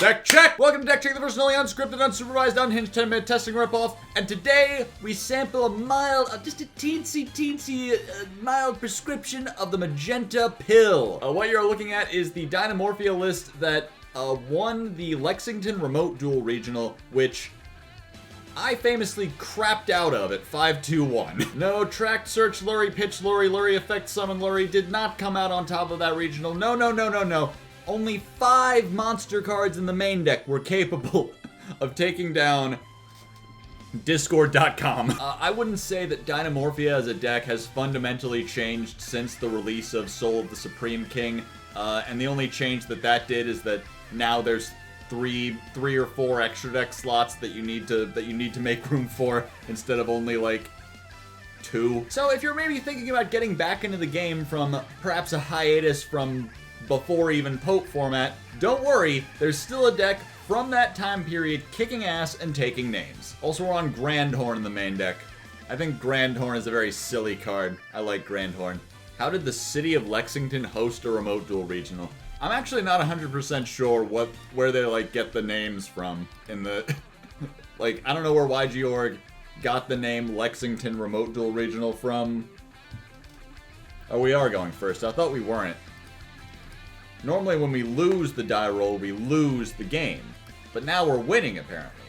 Deck check! Welcome to Deck Check, the first and only unscripted, unsupervised, unhinged 10-minute testing ripoff. And today, we sample a mild, just a teensy, mild prescription of the magenta pill. What you're looking at is the Dinomorphia list that won the Lexington Remote Duel Regional, which I famously crapped out of at 5-2-1. No, Tracked Search Lurry, Pitch Lurry, Lurry Effect Summon Lurry did not come out on top of that regional. No. Only 5 monster cards in the main deck were capable of taking down Discord.com. I wouldn't say that Dinomorphia as a deck has fundamentally changed since the release of Soul of the Supreme King, and the only change that did is that now there's three or four extra deck slots that you need to make room for instead of only like 2. So if you're maybe thinking about getting back into the game from perhaps a hiatus from before even Pope format, don't worry, there's still a deck from that time period kicking ass and taking names. Also, we're on Grandhorn in the main deck. I think Grandhorn is a very silly card. I like Grandhorn. How did the city of Lexington host a remote duel regional? I'm actually not 100% sure where they like get the names from in the like, I don't know where YG.org got the name Lexington Remote Duel Regional from. Oh, we are going first. I thought we weren't. Normally when we lose the die roll, we lose the game. But now we're winning, apparently.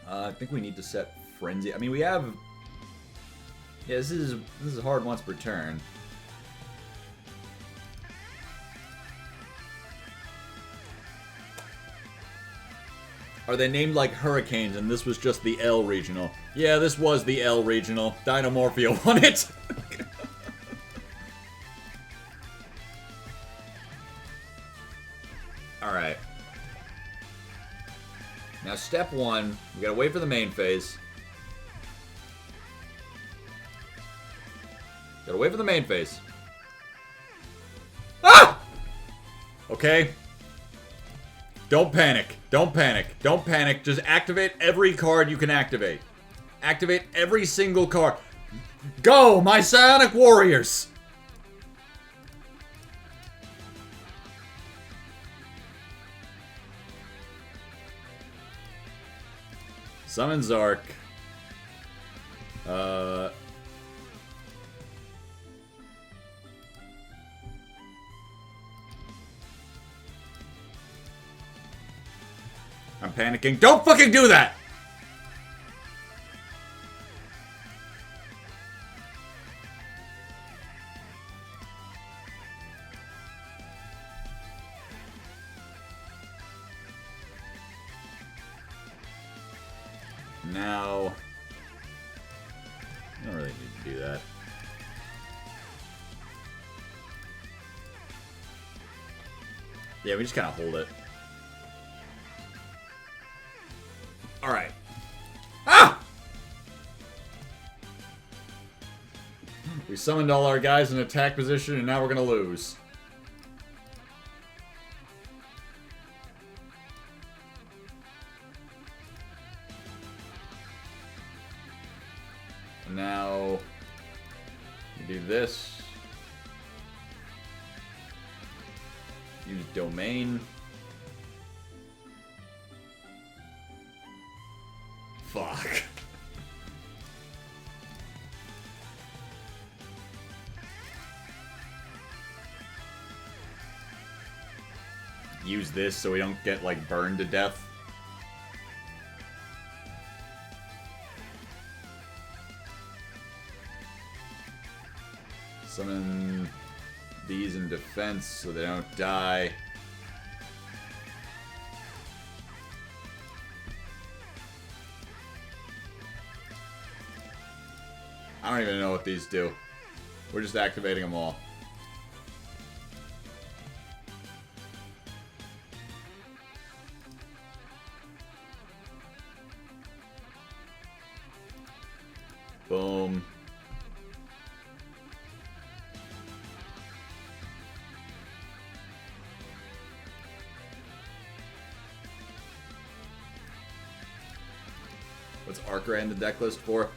I think we need to set Frenzy. I mean, we have... Yeah, this is hard once per turn. Are they named like hurricanes and this was just the L regional? Yeah, this was the L regional. Dinomorphia won it. Alright. Now step 1, we gotta wait for the main phase. Gotta wait for the main phase. Ah! Okay. Don't panic. Don't panic. Don't panic. Just activate every card you can activate. Activate every single card. Go, my Psionic Warriors! Summon Zark. I'm panicking. Don't fucking do that! Now, I don't really need to do that. Yeah, we just kind of hold it. Alright. Ah! We summoned all our guys in attack position, and now we're gonna lose. And now, we do this. Use domain. Fuck. Use this so we don't get, like, burned to death. Summon these in defense so they don't die. I don't even know what these do. We're just activating them all. Boom. What's Arcra in the deck list for?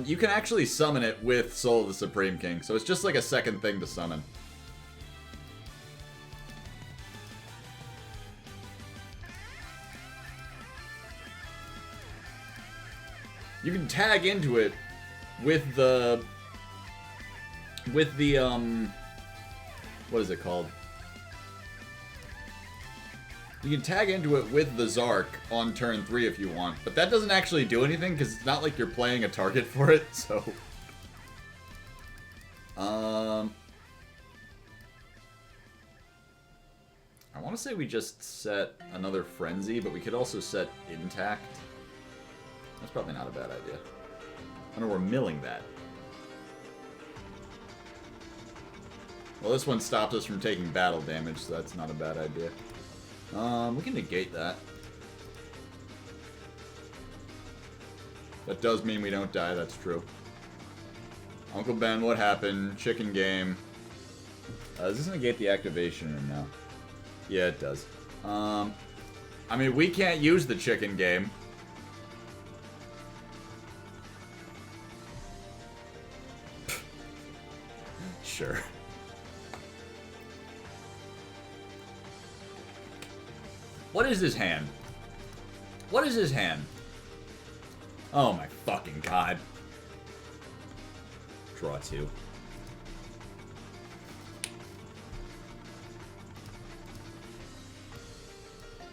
You can actually summon it with Soul of the Supreme King, so it's just like a second thing to summon. You can tag into it with the what is it called? You can tag into it with the Zark on turn 3 if you want, but that doesn't actually do anything because it's not like you're playing a target for it, so... I want to say we just set another Frenzy, but we could also set Intact. That's probably not a bad idea. I know we're milling that. Well, this one stops us from taking battle damage, so that's not a bad idea. We can negate that. That does mean we don't die, that's true. Uncle Ben, what happened? Chicken game. Does this negate the activation or no? Yeah, it does. I mean, we can't use the chicken game. Sure. What is his hand? What is his hand? Oh my fucking god. Draw 2.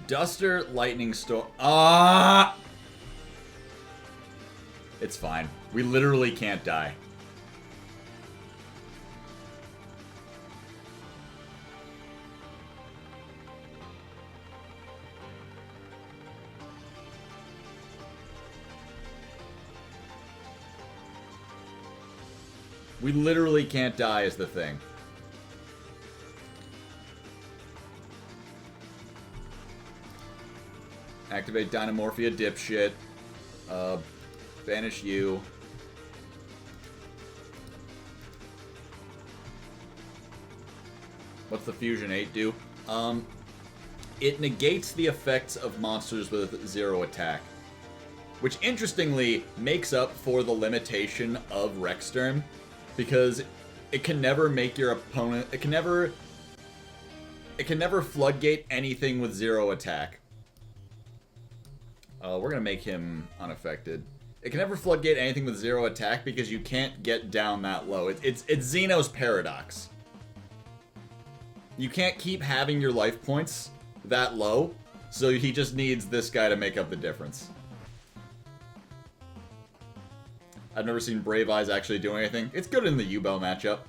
Duster, Lightning Storm. Ah! It's fine. We literally can't die. We literally can't die is the thing. Activate Dinomorphia, dipshit. Banish you. What's the Fusion 8 do? It negates the effects of monsters with 0 attack. Which, interestingly, makes up for the limitation of Rexsturm. Because it can never make your opponent... It can never floodgate anything with 0 attack. We're gonna make him unaffected. It can never floodgate anything with 0 attack because you can't get down that low. It's Xeno's paradox. You can't keep having your life points that low, so he just needs this guy to make up the difference. I've never seen Brave Eyes actually do anything. It's good in the Yu-Bell matchup.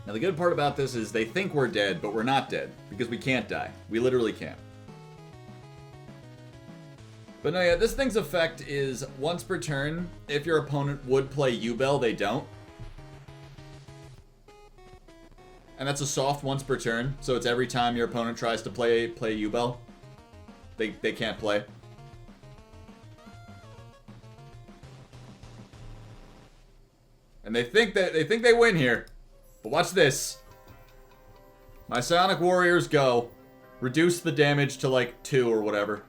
Now the good part about this is they think we're dead, but we're not dead, because we can't die. We literally can't. But no, yeah, this thing's effect is once per turn. If your opponent would play Yu-Bell, they don't. And that's a soft once per turn, so it's every time your opponent tries to play Yu-Bell. They can't play. And they think they win here. But watch this. My Psionic Warriors go. Reduce the damage to like 2 or whatever.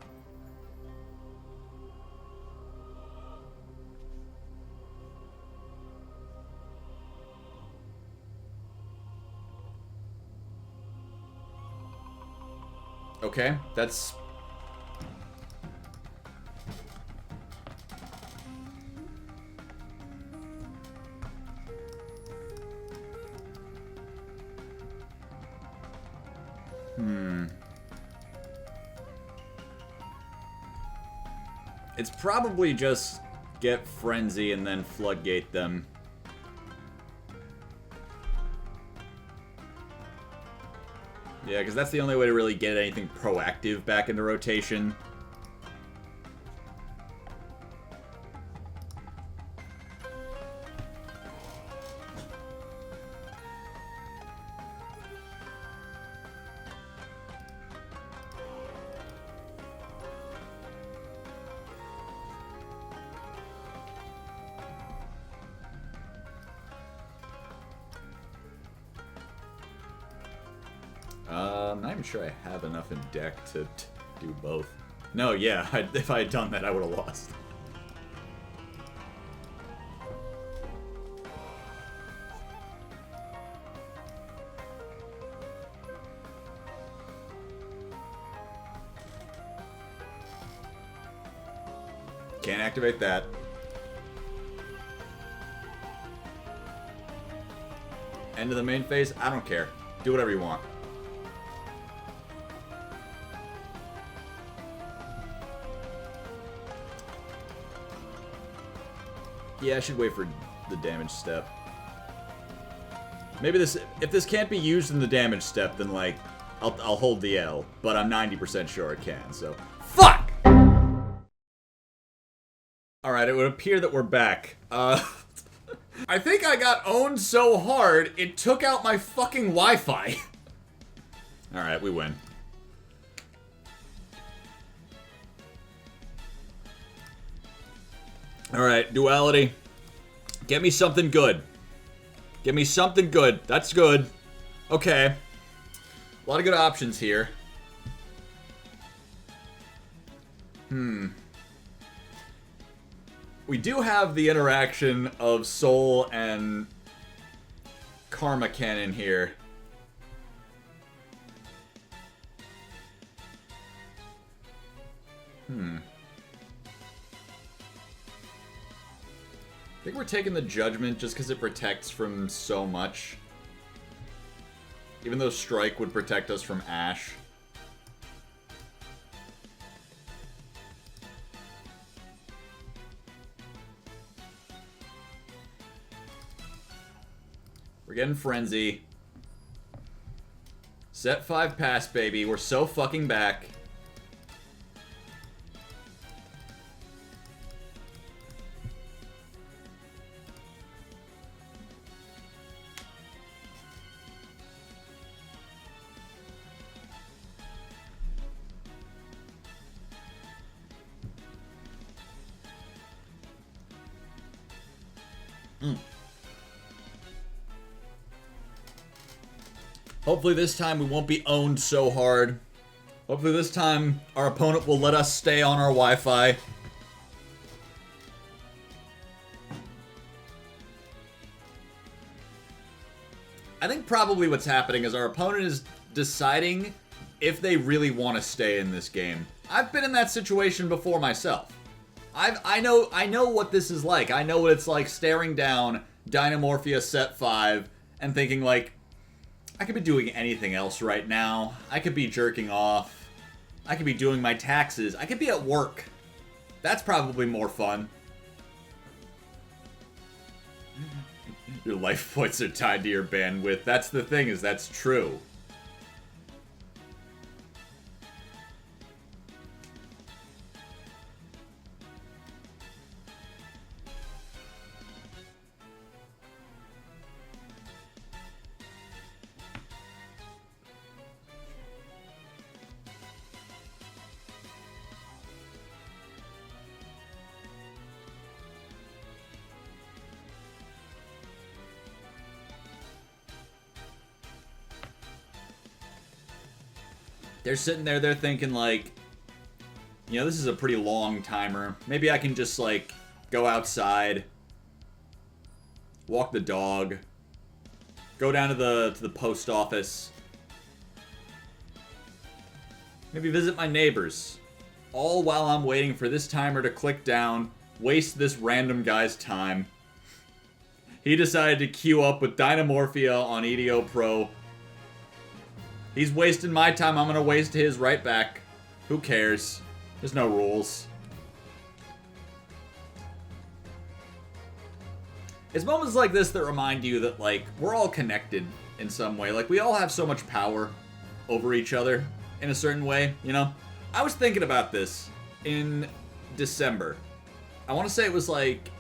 Okay, that's... It's probably just get Frenzy and then floodgate them. Yeah, because that's the only way to really get anything proactive back into rotation. I'm not even sure I have enough in deck to do both. No, yeah, if I had done that, I would have lost. Can't activate that. End of the main phase? I don't care. Do whatever you want. Yeah, I should wait for the damage step. Maybe this... If this can't be used in the damage step, then, like, I'll hold the L. But I'm 90% sure it can, so... Fuck! Alright, it would appear that we're back. I think I got owned so hard, it took out my fucking Wi-Fi. Alright, we win. Alright, duality. Get me something good. Get me something good. That's good. Okay. A lot of good options here. We do have the interaction of Soul and Karma Cannon here. I think we're taking the Judgment just because it protects from so much. Even though Strike would protect us from Ash. We're getting Frenzy. Set 5 pass, baby. We're so fucking back. Hopefully this time we won't be owned so hard. Hopefully this time our opponent will let us stay on our Wi-Fi. I think probably what's happening is our opponent is deciding if they really want to stay in this game. I've been in that situation before myself. I know what this is like. I know what it's like staring down Dinomorphia set 5 and thinking like, I could be doing anything else right now. I could be jerking off. I could be doing my taxes. I could be at work. That's probably more fun. Your life points are tied to your bandwidth. That's the thing, is that's true. They're sitting there, they're thinking like, you know, this is a pretty long timer. Maybe I can just like go outside, walk the dog, go down to the post office, maybe visit my neighbors, all while I'm waiting for this timer to click down, waste this random guy's time. He decided to queue up with Dinomorphia on EDO Pro. He's wasting my time, I'm gonna waste his right back. Who cares? There's no rules. It's moments like this that remind you that, like, we're all connected in some way. Like, we all have so much power over each other in a certain way, you know? I was thinking about this in December. I want to say it was, like,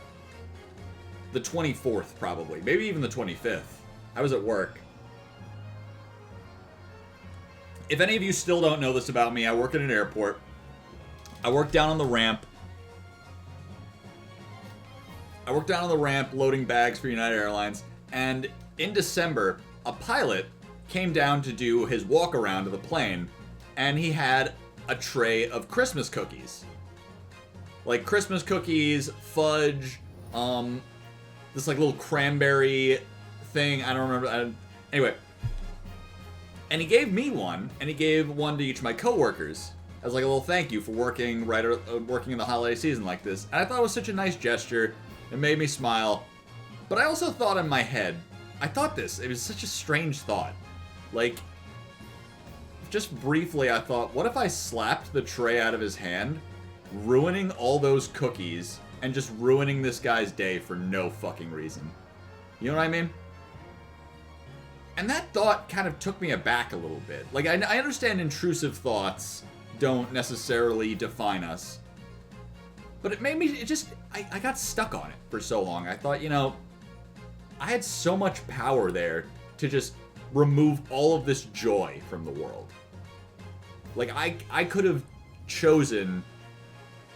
the 24th, probably. Maybe even the 25th. I was at work. If any of you still don't know this about me, I work at an airport. I work down on the ramp. I work down on the ramp loading bags for United Airlines. And in December, a pilot came down to do his walk around of the plane, and he had a tray of Christmas cookies. Like Christmas cookies, fudge, this like little cranberry thing, I don't remember, anyway. And he gave me one, and he gave one to each of my coworkers as like a little thank you for working working in the holiday season like this. And I thought it was such a nice gesture. It made me smile. But I also thought in my head, it was such a strange thought. Like, just briefly I thought, what if I slapped the tray out of his hand, ruining all those cookies, and just ruining this guy's day for no fucking reason? You know what I mean? And that thought kind of took me aback a little bit. Like, I understand intrusive thoughts don't necessarily define us. But it made me, I got stuck on it for so long. I thought, you know, I had so much power there to just remove all of this joy from the world. Like, I could have chosen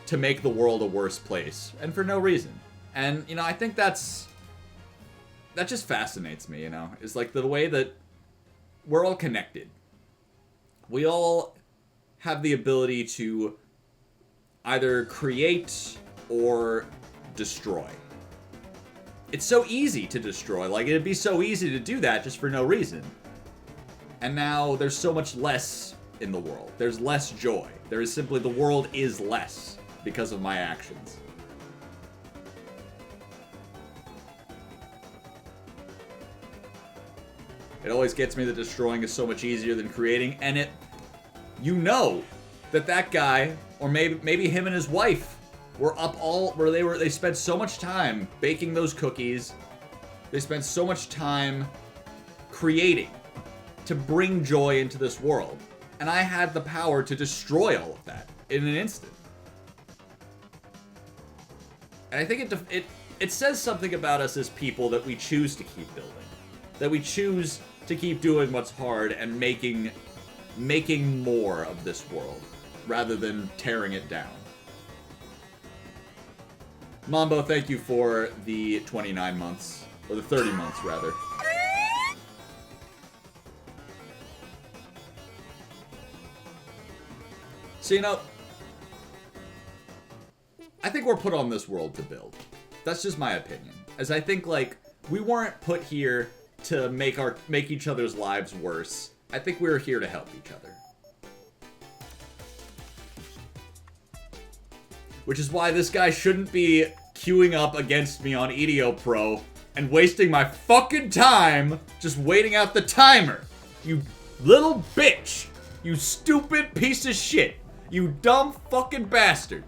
to make the world a worse place, and for no reason. And, you know, I think that just fascinates me, you know? It's like the way that we're all connected. We all have the ability to either create or destroy. It's so easy to destroy. Like, it'd be so easy to do that just for no reason. And now there's so much less in the world. There's less joy. There is simply, the world is less because of my actions. It always gets me that destroying is so much easier than creating, and you know that guy, or maybe him and his wife, were up they spent so much time baking those cookies. They spent so much time creating to bring joy into this world. And I had the power to destroy all of that in an instant. And I think it says something about us as people that we choose to keep building. That we choose to keep doing what's hard and making more of this world, rather than tearing it down. Mambo, thank you for the 29 months. Or the 30 months, rather. So, you know, I think we're put on this world to build. That's just my opinion. As I think, like, we weren't put here to make each other's lives worse. I think we're here to help each other. Which is why this guy shouldn't be queuing up against me on EDO Pro and wasting my fucking time just waiting out the timer. You little bitch. You stupid piece of shit. You dumb fucking bastard.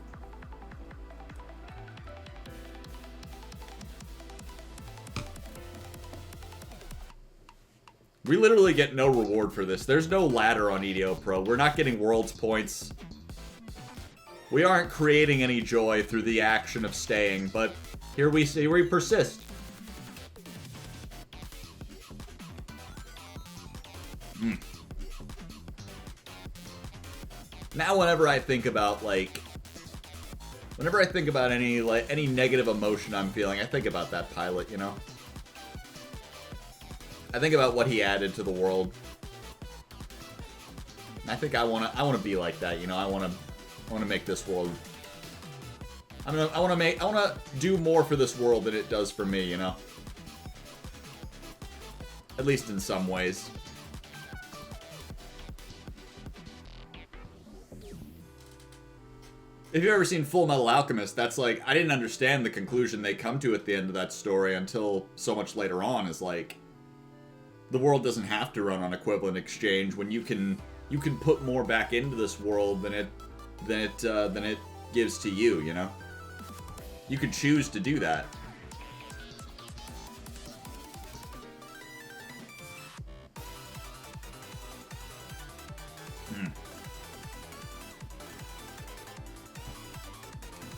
We literally get no reward for this. There's no ladder on EDO Pro. We're not getting world's points. We aren't creating any joy through the action of staying, but here we persist. Now whenever I think about any negative emotion I'm feeling, I think about that pilot, you know? I think about what he added to the world. I think I wanna be like that, you know? I wanna make this world. I wanna do more for this world than it does for me, you know? At least in some ways. If you've ever seen Full Metal Alchemist, that's like, I didn't understand the conclusion they come to at the end of that story until so much later on, is like, the world doesn't have to run on equivalent exchange when you can put more back into this world than it gives to you, you know? You could choose to do that.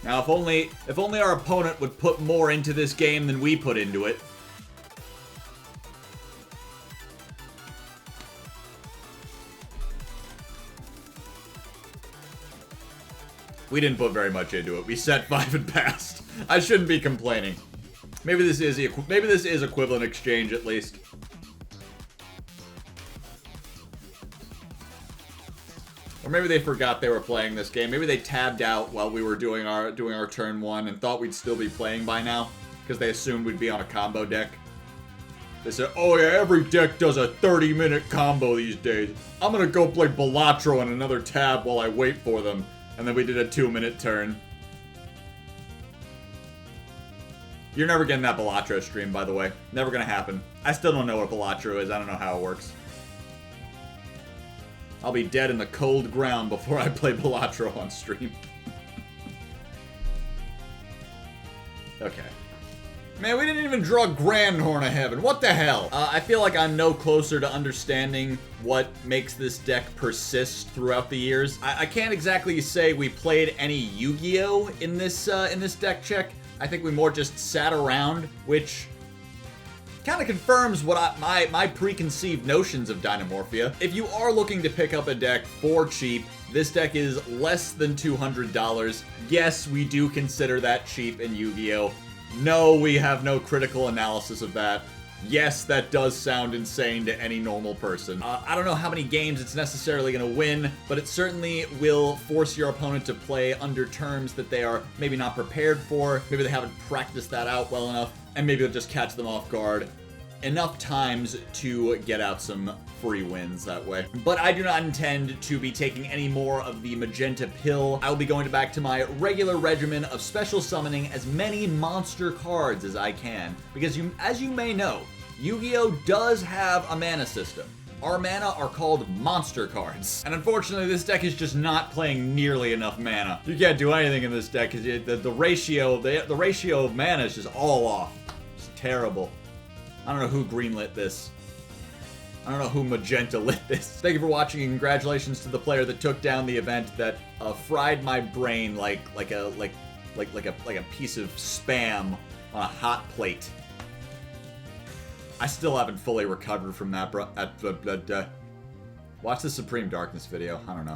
Now, if only our opponent would put more into this game than we put into it. We didn't put very much into it. We set 5 and passed. I shouldn't be complaining. Maybe this is equivalent exchange at least. Or maybe they forgot they were playing this game. Maybe they tabbed out while we were doing our turn 1 and thought we'd still be playing by now. Because they assumed we'd be on a combo deck. They said, oh yeah, every deck does a 30-minute combo these days. I'm gonna go play Balatro on another tab while I wait for them. And then we did a 2-minute turn. You're never getting that Balatro stream, by the way. Never gonna happen. I still don't know what Balatro is. I don't know how it works. I'll be dead in the cold ground before I play Balatro on stream. Okay. Man, we didn't even draw Grand Horn of Heaven. What the hell? I feel like I'm no closer to understanding what makes this deck persist throughout the years. I can't exactly say we played any Yu-Gi-Oh in this deck check. I think we more just sat around, which kind of confirms what my preconceived notions of Dinomorphia. If you are looking to pick up a deck for cheap, this deck is less than $200. Yes, we do consider that cheap in Yu-Gi-Oh! No, we have no critical analysis of that. Yes, that does sound insane to any normal person. I don't know how many games it's necessarily going to win, but it certainly will force your opponent to play under terms that they are maybe not prepared for. Maybe they haven't practiced that out well enough, and maybe it'll just catch them off guard enough times to get out some free wins that way. But I do not intend to be taking any more of the magenta pill. I will be going back to my regular regimen of special summoning as many monster cards as I can. Because as you may know, Yu-Gi-Oh! Does have a mana system. Our mana are called monster cards. And unfortunately, this deck is just not playing nearly enough mana. You can't do anything in this deck because the ratio of mana is just all off. It's terrible. I don't know who greenlit this. I don't know who magenta lit this. Thank you for watching, and congratulations to the player that took down the event that fried my brain like a piece of Spam on a hot plate. I still haven't fully recovered from that, bro. Watch the Supreme Darkness video. I don't know.